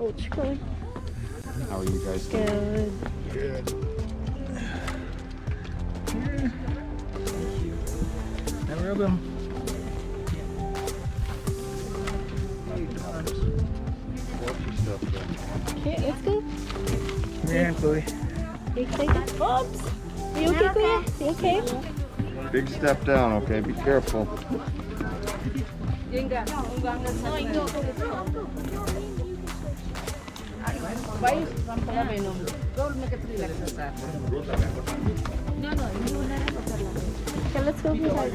Coach Chloe. How are you guys doing? Good. Good. Thank you. Never rub them. Okay, let's go. Yeah, Chloe. You excited? Oops. Are you okay, Kuya? You okay? Big step down, okay? Be careful. Okay, let's go inside.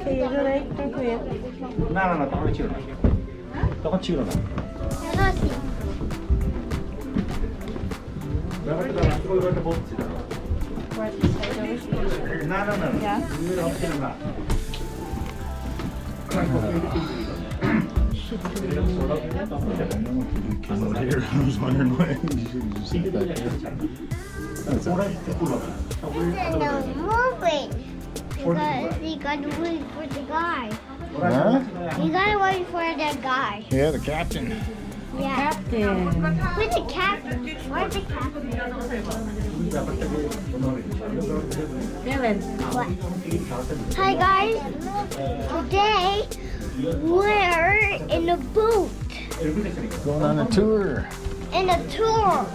Okay, you go right. Come, Kuya. No, don't chill. Don't chill. No. Yeah. I was wondering why you should just sit back there. It's no moving. You gotta wait for the guy. Huh? You gotta wait for the guy. Yeah, the captain. Yeah. Captain. Where's the captain? Where's the captain? Kevin. What? Hi guys. Today we're in a boat. Going on a tour. In a tour.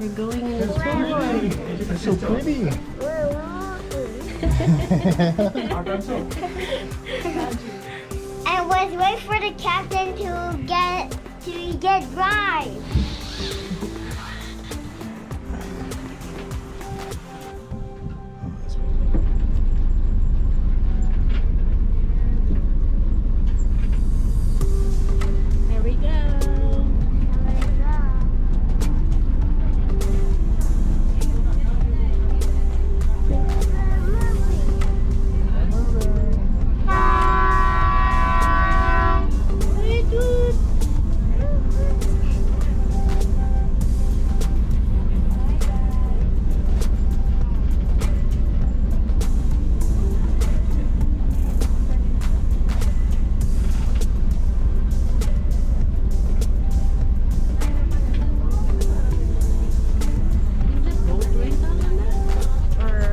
We're going in the tour. It's so pretty. We're walking. And let's wait for the captain to get right. Here we go.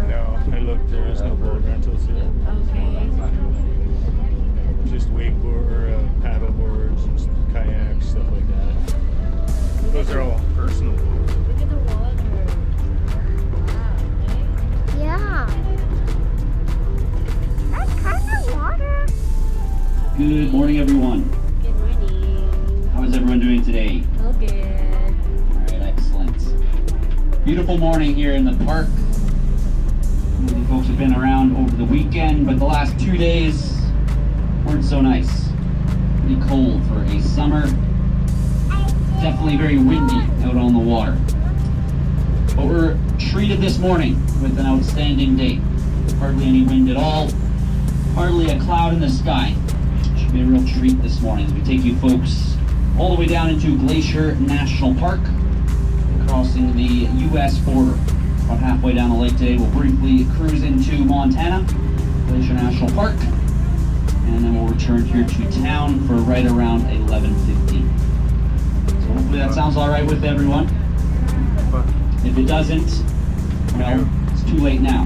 No, I looked. There is no boat rentals here. Okay. Just wakeboard or paddle boards, just kayaks, stuff like that. Those are all personal boats. Look at the water. Wow. Yeah. That's kind of water. Good morning, everyone. Good morning. How is everyone doing today? All good. All right, excellent. Beautiful morning here in the park. Many folks have been around over the weekend, but the last 2 days weren't so nice. Pretty cold for a summer. Definitely very windy out on the water. But we're treated this morning with an outstanding day. Hardly any wind at all. Hardly a cloud in the sky. Should be a real treat this morning as we take you folks all the way down into Glacier National Park, crossing the U.S. border. About halfway down the lake today, we'll briefly cruise into Montana, Glacier National Park, and then we'll return here to town for right around 11:15. So hopefully that sounds all right with everyone. If it doesn't, well, it's too late now.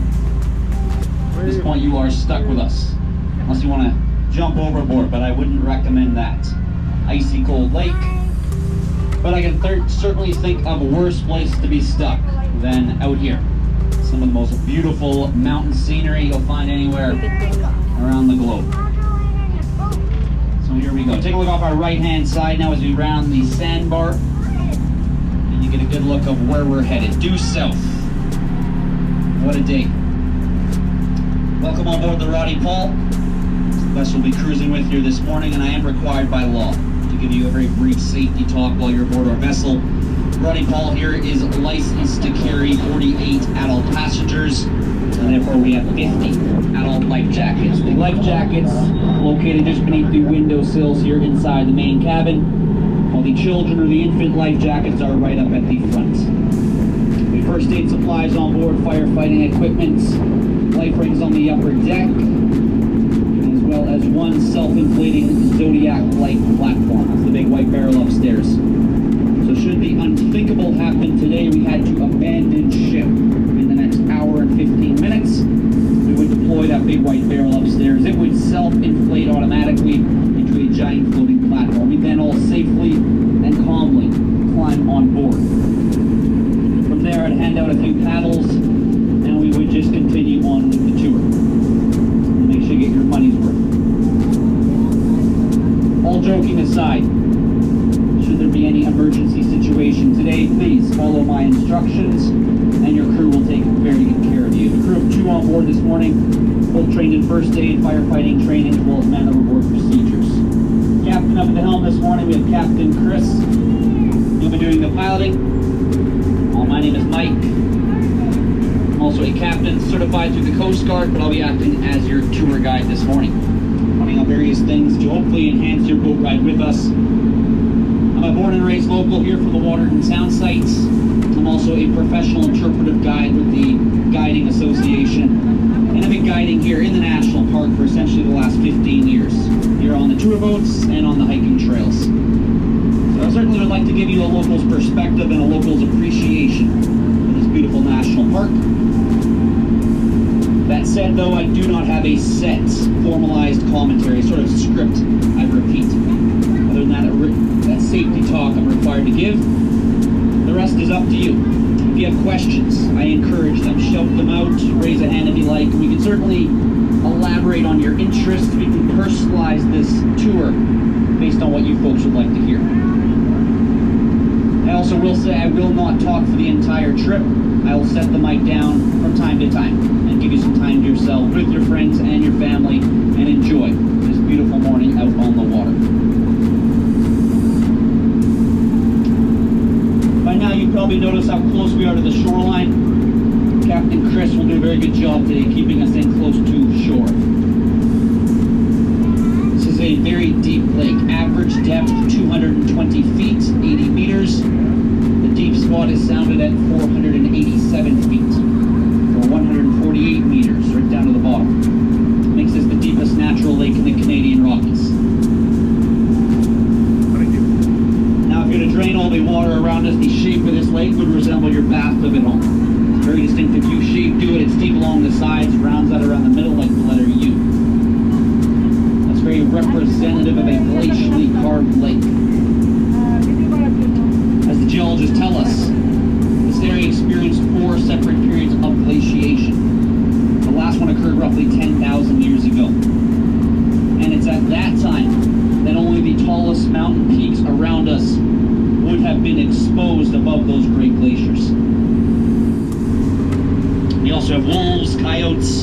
At this point, you are stuck with us, unless you want to jump overboard, but I wouldn't recommend that. Icy cold lake, but I can certainly think of a worse place to be stuck than out here. Some of the most beautiful mountain scenery you'll find anywhere around the globe. So here we go. Take a look off our right-hand side now as we round the sandbar, and you get a good look of where we're headed. Due south. What a day. Welcome on board the Roddy Paul. The vessel will be cruising with you this morning, and I am required by law to give you a very brief safety talk while you're aboard our vessel. Roddy Paul here is licensed to carry 48 adult passengers, and therefore we have 50 adult life jackets. The life jackets located just beneath the window sills here inside the main cabin, while the children or the infant life jackets are right up at the front. We first aid supplies on board, firefighting equipment, life rings on the upper deck, well as one self-inflating Zodiac-like platform. That's the big white barrel upstairs. So should the unthinkable happen today, we had to abandon ship in the next hour and 15 minutes. We would deploy that big white barrel upstairs. It would self-inflate automatically into a giant floating platform. We'd then all safely and calmly climb on board. From there, I'd hand out a few paddles, and we would just continue on with the tour. Make sure you get your money's worth. All joking aside, should there be any emergency situation today, please follow my instructions, and your crew will take very good care of you. The crew of 2 on board this morning, both trained in first aid, firefighting training, as well as man overboard procedures. Captain up at the helm this morning, we have Captain Chris. He'll be doing the piloting. My name is Mike. I'm also a captain certified through the Coast Guard, but I'll be acting as your tour guide this morning, pointing out various things to hopefully enhance your boat ride with us. I'm a born and raised local here from the Waterton town sites. I'm also a professional interpretive guide with the Guiding Association, and I've been guiding here in the National Park for essentially the last 15 years, here on the tour boats and on the hiking trails. So I certainly would like to give you a local's perspective and a local's appreciation for this beautiful national park. That said, though, I do not have a set, formalized commentary, sort of script I repeat. Other than that safety talk I'm required to give. The rest is up to you. If you have questions, I encourage them. Shout them out, raise a hand if you like. We can certainly elaborate on your interests. We can personalize this tour based on what you folks would like to hear. I also will say I will not talk for the entire trip. I will set the mic down from time to time and give you some time to yourself with your friends and your family and enjoy this beautiful morning out on the water. By now you've probably noticed how close we are to the shoreline. Captain Chris will do a very good job today keeping us in close to shore. This is a very deep lake. Average depth 220 feet, 80 meters. The deep spot is sounded at 487 feet, or 148 meters, right down to the bottom. Makes this the deepest natural lake in the Canadian Rockies. Now, if you were to drain all the water around us, the shape of this lake would resemble your bathtub at home. It's a very distinctive U shape to it. It's deep along the sides, rounds out around the middle like the letter U. That's very representative of a glacially carved lake. As the geologists tell us, this area experienced 4 separate periods of glaciation. The last one occurred roughly 10,000 years ago. And it's at that time that only the tallest mountain peaks around us would have been exposed above those great glaciers. We also have wolves, coyotes.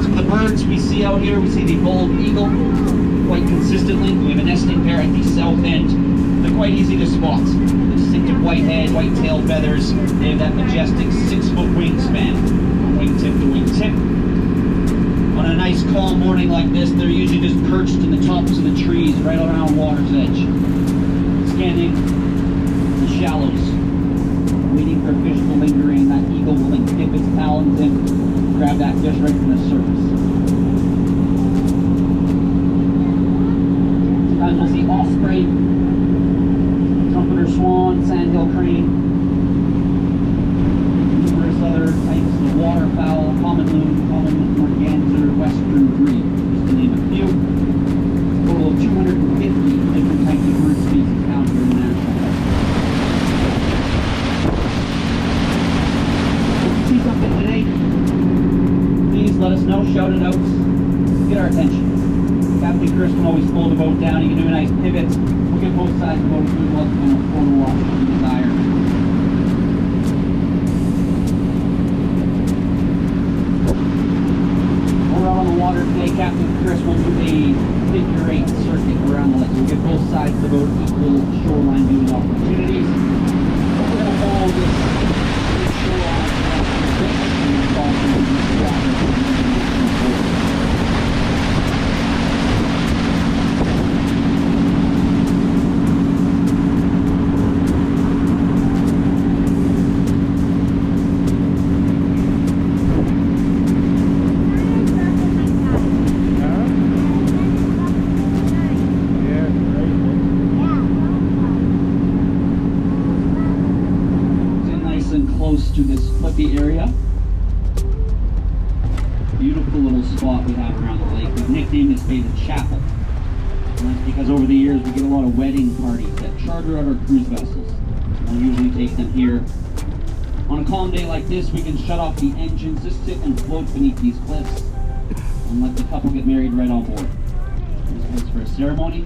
Some of the birds we see out here, we see the bald eagle quite consistently. We have a nesting pair at the south end. They're quite easy to spot. The distinctive white head, white tail feathers. They have that majestic 6-foot wingspan, wingtip to wingtip. On a nice calm morning like this, they're usually just perched in the tops of the trees right around water's edge, scanning the shallows, waiting for fish to linger in. That eagle will then dip its talons in, grab that fish right from the surface. Sometimes we'll see osprey, trumpeter swan, sandhill crane, numerous other types of waterfowl, common loon, common merganser, western grebe, just to name a few. A total of 250 different types of bird species found here in the national park. If you see something today, please let us know, shout it out, get our attention. Captain Chris can always pull the boat down. He can do a nice pivot. We'll get both sides of the boat if we want to photo walk if you desire. We're out on the water today. Captain Chris will do a figure 8 circuit around the lake. We'll get both sides of the boat equal shoreline viewing opportunities. We're going to follow this shoreline and also the water. close to this cliffy area. Beautiful little spot we have around the lake. We've nicknamed this bay the Chapel. And that's because over the years we get a lot of wedding parties that charter out our cruise vessels. We'll usually take them here. On a calm day like this, we can shut off the engines, just sit and float beneath these cliffs and let the couple get married right on board. This place for a ceremony.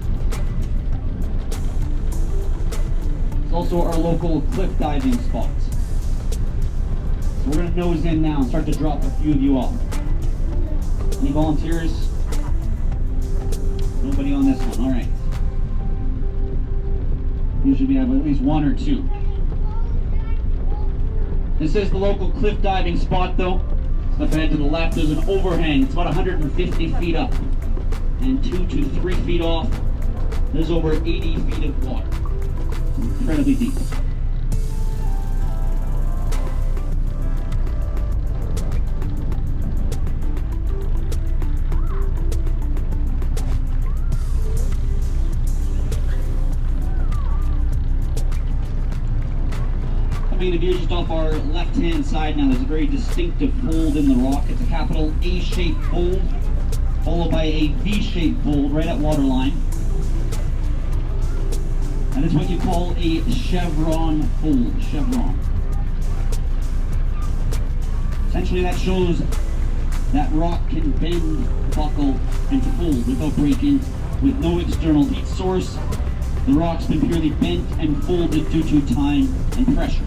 It's also our local cliff diving spot. So we're going to nose in now and start to drop a few of you off. Any volunteers? Nobody on this one, all right. Usually we have at least one or two. This is the local cliff diving spot though. Step ahead to the left, there's an overhang. It's about 150 feet up. And 2 to 3 feet off, there's over 80 feet of water. It's incredibly deep. Coming to view just off our left-hand side now, there's a very distinctive fold in the rock. It's a capital A-shaped fold, followed by a V-shaped fold right at waterline. And it's what you call a chevron fold, chevron. Essentially that shows that rock can bend, buckle, and fold without breaking, with no external heat source. The rock's been purely bent and folded due to time and pressure.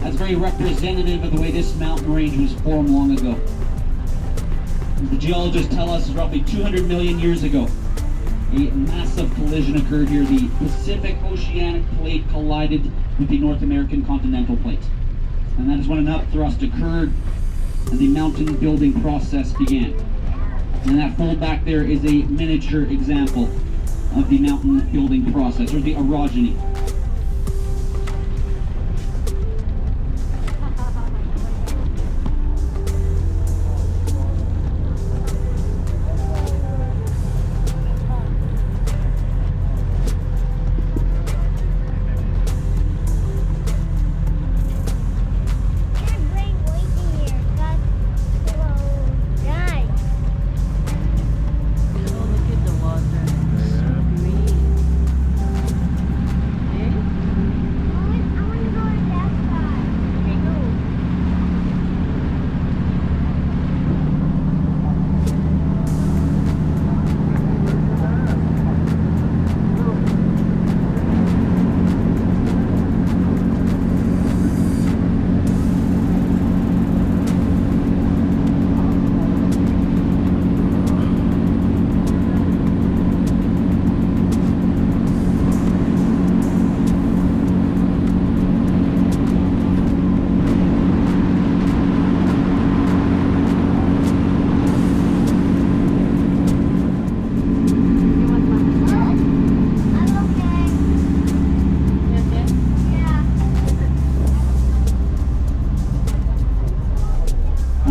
That's very representative of the way this mountain range was formed long ago. The geologists tell us roughly 200 million years ago, a massive collision occurred here. The Pacific Oceanic Plate collided with the North American Continental Plate. And that is when an upthrust occurred and the mountain building process began. And that fold back there is a miniature example of the mountain building process, or the orogeny.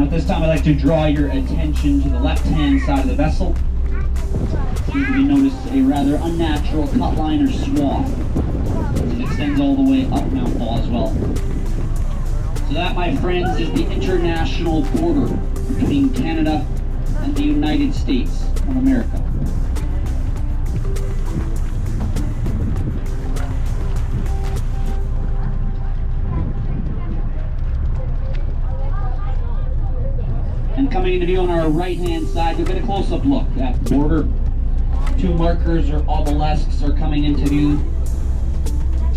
This time I'd like to draw your attention to the left-hand side of the vessel. You can notice a rather unnatural cut line or swath. It extends all the way up Mount Ball as well. So that, my friends, is the international border between Canada and the United States of America. And coming into view on our right-hand side, you'll get a close-up look at the border. Two markers or obelisks are coming into view.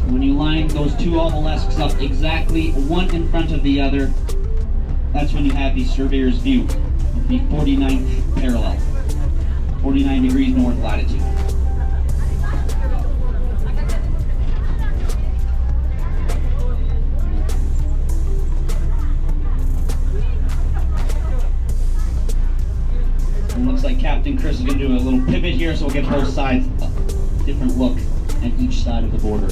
When you line those two obelisks up exactly one in front of the other, that's when you have the surveyor's view of the 49th parallel, 49 degrees north latitude. Looks like Captain Chris is going to do a little pivot here, so we'll get both sides a different look at each side of the border.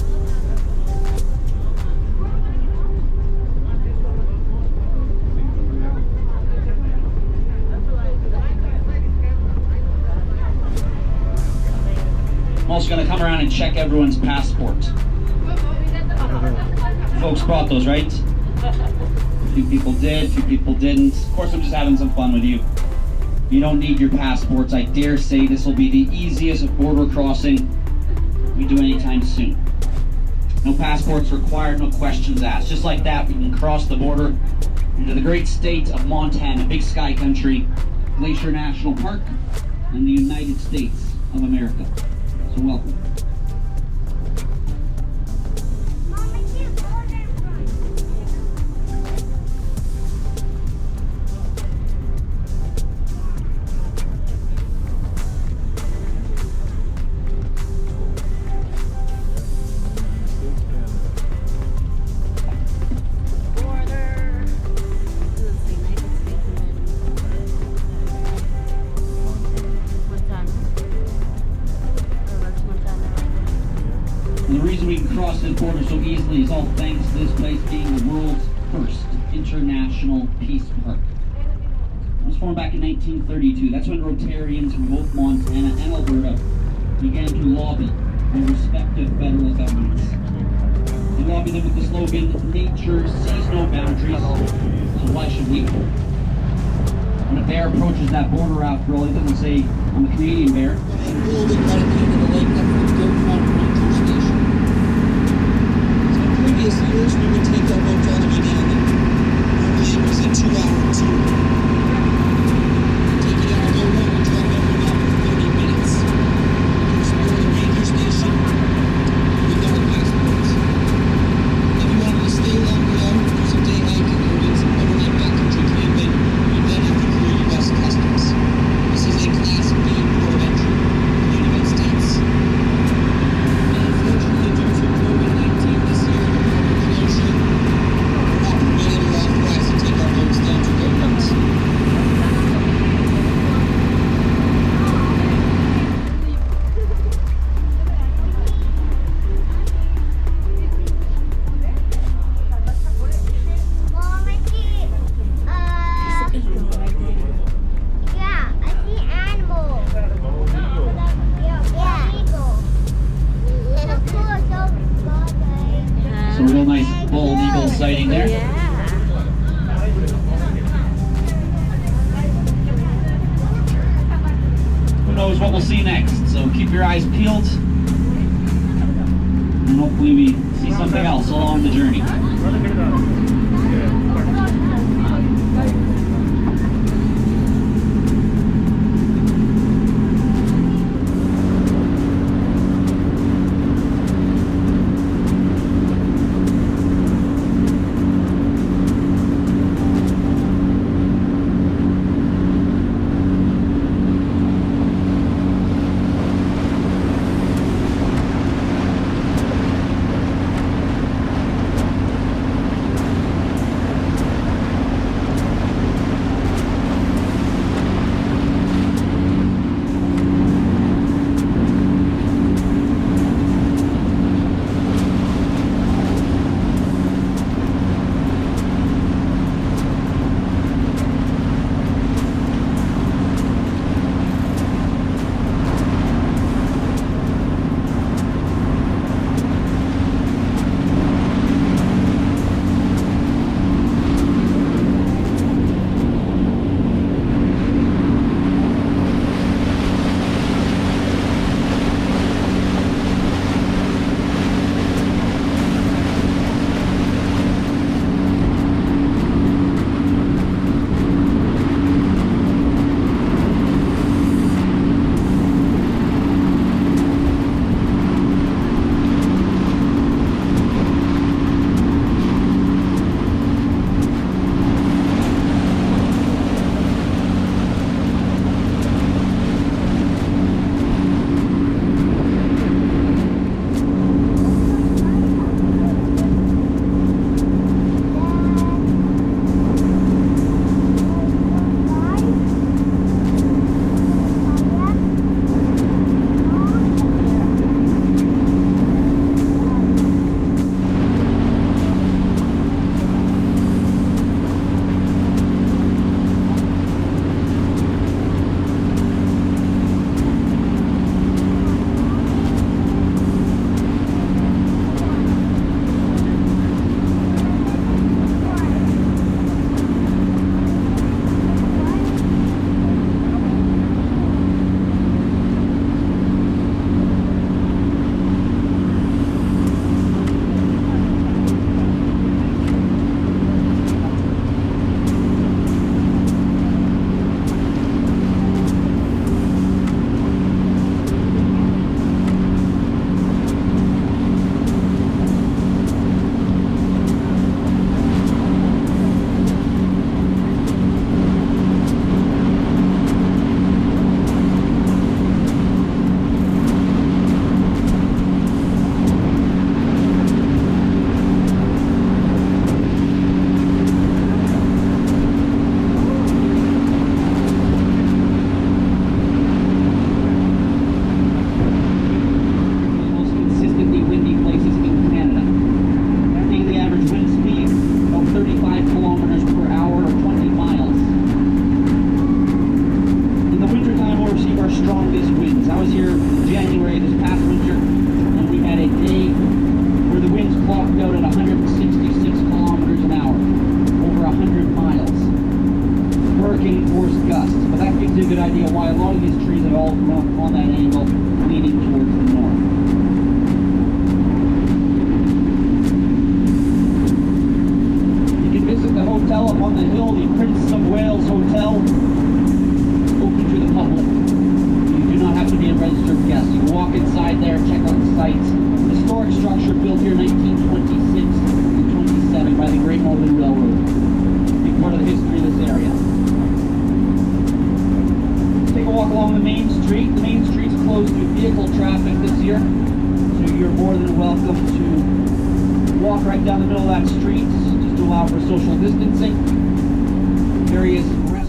I'm also going to come around and check everyone's passport. Folks brought those, right? A few people did, a few people didn't. Of course, I'm just having some fun with you. You don't need your passports. I dare say this will be the easiest border crossing we do anytime soon. No passports required, no questions asked. Just like that, we can cross the border into the great state of Montana, Big Sky Country, Glacier National Park, and the United States of America. So welcome. And the reason we can cross this border so easily is all thanks to this place being the world's first international peace park. It was formed back in 1932. That's when Rotarians from both Montana and Alberta began to lobby their respective federal governments. They lobbied them with the slogan, "Nature sees no boundaries, so why should we?" When a bear approaches that border, after all, it doesn't say, "I'm a Canadian bear." Previous years, we would take our boats all the way down there. Normally it was a 2-hour tour. Take it out there, and drive every night for 30 minutes. Explore the ranger station with our passports. If you wanted to stay longer out, do some day hiking or do some overnight backcountry camping, you then have to clear U.S. Customs. This is a Class B port of entry in the United States. And unfortunately, due to COVID-19 this year, we're not permitted or authorized to take our boats down to their boats. Mom, I see, yeah, I see animals. Yeah, eagle. So cool, so good. So real nice bald eagle sighting there. Yeah. Who knows what we'll see next? So keep your eyes peeled, and hopefully we see something else along the journey. of these trees are all on that angle, leaning towards the north. You can visit the hotel up on the hill, the Prince of Wales Hotel, open to the public. You do not have to be a registered guest. You can walk inside there, check out the sights. Historic structure built here in 1926 and 27 by the Great Northern Railroad. Big part of the history of this area. Take a walk along the main street. The main street's closed to vehicle traffic this year, so you're more than welcome to walk right down the middle of that street, just to allow for social distancing. Various restaurants.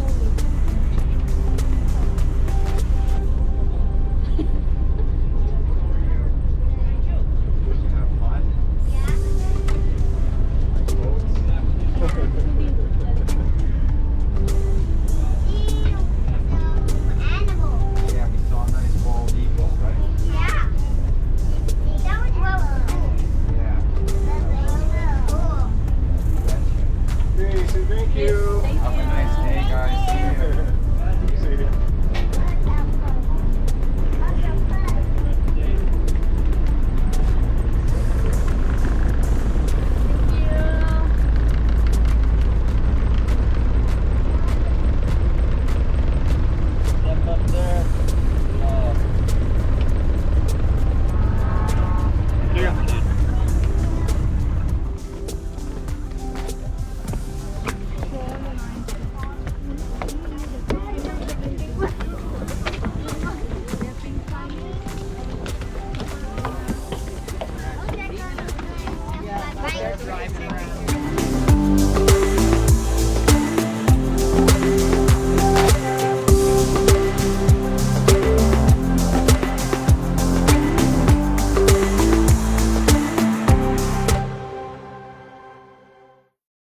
Yeah, we saw a nice bald eagle, right? Yeah. Hey, say thank you. Have a nice day, guys. See you.